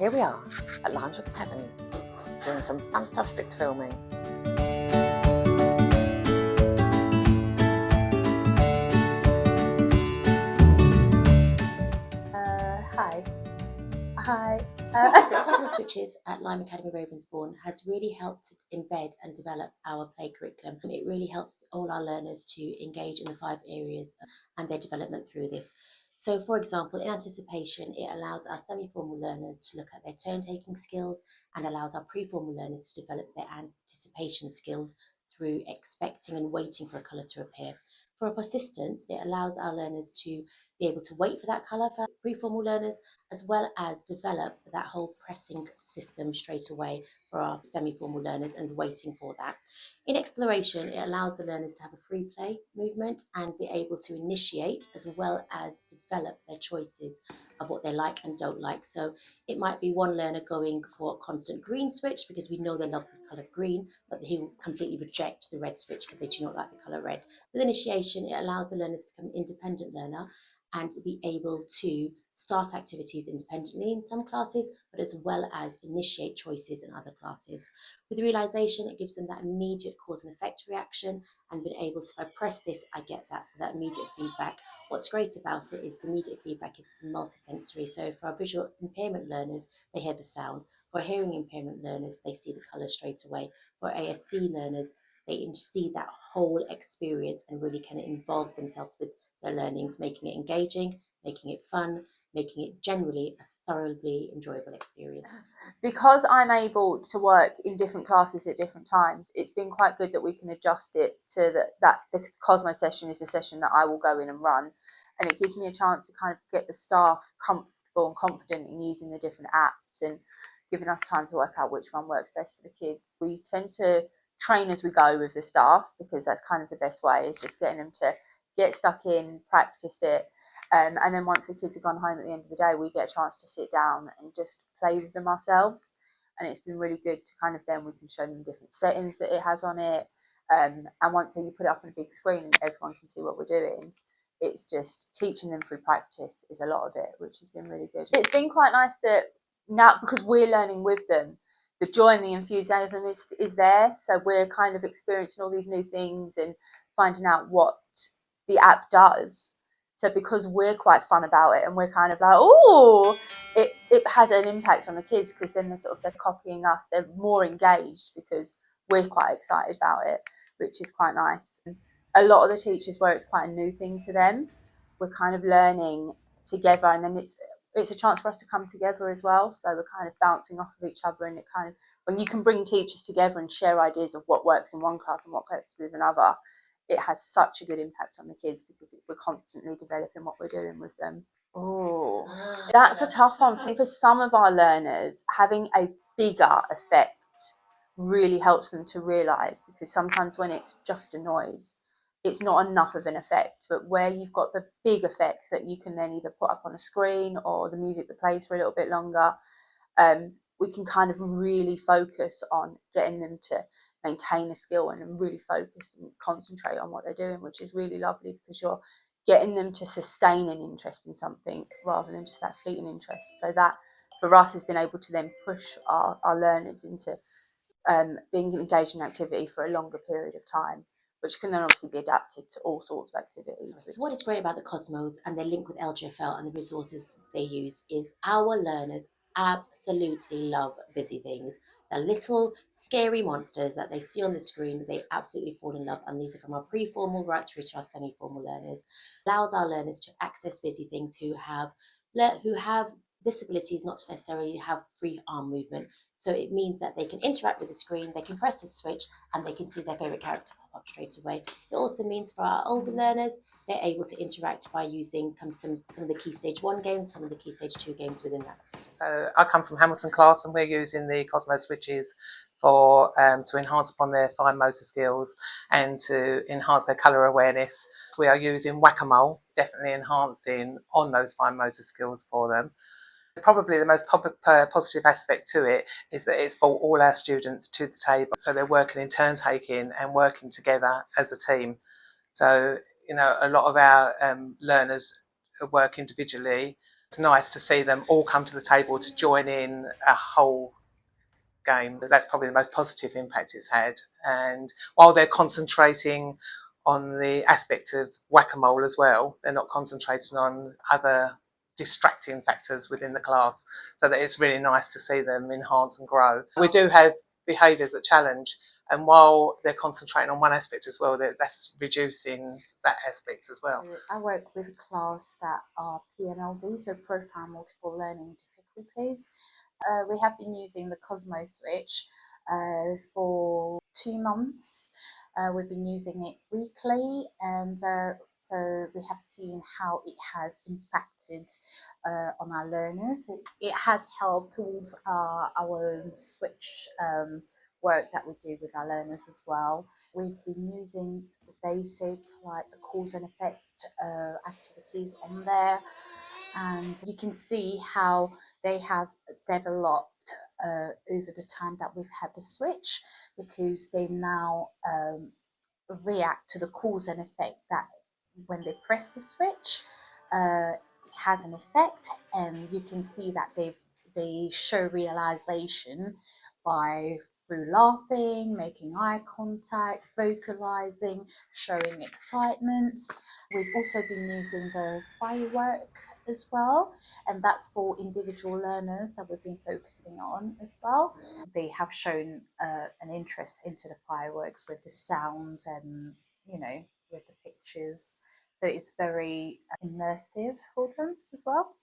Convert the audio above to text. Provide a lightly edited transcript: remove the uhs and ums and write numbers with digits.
Here we are at Ravensbourne Academy doing some fantastic filming. Hi. The Cosmo Switches at Lime Academy Ravensbourne has really helped embed and develop our play curriculum. It really helps all our learners to engage in the 5 areas and their development through this. So, for example, in anticipation, it allows our semi-formal learners to look at their turn-taking skills and allows our pre-formal learners to develop their anticipation skills through expecting and waiting for a colour to appear. For persistence, it allows our learners to be able to wait for that colour for pre-formal learners, as well as develop that whole pressing system straight away for our semi-formal learners and waiting for that. In exploration, it allows the learners to have a free play movement and be able to initiate as well as develop their choices of what they like and don't like. So it might be one learner going for a constant green switch because we know they love the colour green, but he'll completely reject the red switch because they do not like the colour red. With initiation, it allows the learner to become an independent learner and be able to start activities independently in some classes, but as well as initiate choices in other classes. With realization, it gives them that immediate cause and effect reaction and being able to, if I press this, I get that, so that immediate feedback. What's great about it is the immediate feedback is multisensory. So for our visual impairment learners, they hear the sound. For hearing impairment learners, they see the colour straight away. For ASC learners, they see that whole experience and really can involve themselves with their learnings, making it engaging, making it fun, making it generally a thoroughly enjoyable experience. Because I'm able to work in different classes at different times, it's been quite good that we can adjust it to that the Cosmo session is the session that I will go in and run, and it gives me a chance to kind of get the staff comfortable and confident in using the different apps and giving us time to work out which one works best for the kids. We tend to train as we go with the staff because that's kind of the best way, is just getting them to get stuck in, practice it, and then once the kids have gone home at the end of the day, we get a chance to sit down and just play with them ourselves. And it's been really good to kind of, then we can show them different settings that it has on it. And once you put it up on a big screen and everyone can see what we're doing, it's just teaching them through practice is a lot of it, which has been really good. It's been quite nice that now, because we're learning with them, the joy and the enthusiasm is there. So we're kind of experiencing all these new things and finding out what the app does. So because we're quite fun about it and we're kind of like, oh, it has an impact on the kids, because then they're copying us. They're more engaged because we're quite excited about it, which is quite nice. And a lot of the teachers, where it's quite a new thing to them, we're kind of learning together, and then it's a chance for us to come together as well. So we're kind of bouncing off of each other, and it kind of, when you can bring teachers together and share ideas of what works in one class and what works with another, it has such a good impact on the kids because we're constantly developing what we're doing with them. Oh, that's a tough one. For some of our learners, having a bigger effect really helps them to realise, because sometimes when it's just a noise, it's not enough of an effect. But where you've got the big effects that you can then either put up on a screen or the music that plays for a little bit longer, we can kind of really focus on getting them to maintain a skill and really focus and concentrate on what they're doing, which is really lovely, because you're getting them to sustain an interest in something rather than just that fleeting interest. So that for us has been able to then push our learners into being engaged in activity for a longer period of time, which can then obviously be adapted to all sorts of activities. So what is great about the Cosmos and their link with LGfL and the resources they use is our learners absolutely love Busy Things. The little scary monsters that they see on the screen, they absolutely fall in love. And these are from our pre-formal right through to our semi-formal learners. Allows our learners to access Busy Things who have disabilities, not to necessarily have free arm movement. So it means that they can interact with the screen, they can press the switch, and they can see their favourite character pop up straight away. It also means for our older learners, they're able to interact by using some of the Key Stage 1 games, some of the Key Stage 2 games within that system. So I come from Hamilton class, and we're using the Cosmo switches for to enhance upon their fine motor skills and to enhance their colour awareness. We are using Whack-A-Mole, definitely enhancing on those fine motor skills for them. Probably the most positive aspect to it is that it's brought all our students to the table. So they're working in turn taking and working together as a team. So, a lot of our learners work individually, It's nice to see them all come to the table to join in a whole game. That's probably the most positive impact it's had. And while they're concentrating on the aspect of whack-a-mole as well, they're not concentrating on other distracting factors within the class, so that it's really nice to see them enhance and grow. We do have behaviours that challenge, and while they're concentrating on one aspect as well, that's reducing that aspect as well. I work with a class that are PMLD, so profound multiple learning difficulties. We have been using the Cosmo switch for 2 months. We've been using it weekly, and so we have seen how it has impacted on our learners. It has helped towards our switch work that we do with our learners as well. We've been using the basic, like the cause and effect activities on there, and you can see how they have developed over the time that we've had the switch, because they now react to the cause and effect that when they press the switch, it has an effect, and you can see that they show realization by through laughing, making eye contact, vocalizing, showing excitement. We've also been using the firework as well, and that's for individual learners that we've been focusing on as well. They have shown an interest into the fireworks with the sound and, you know, with the pictures. So it's very immersive for them as well.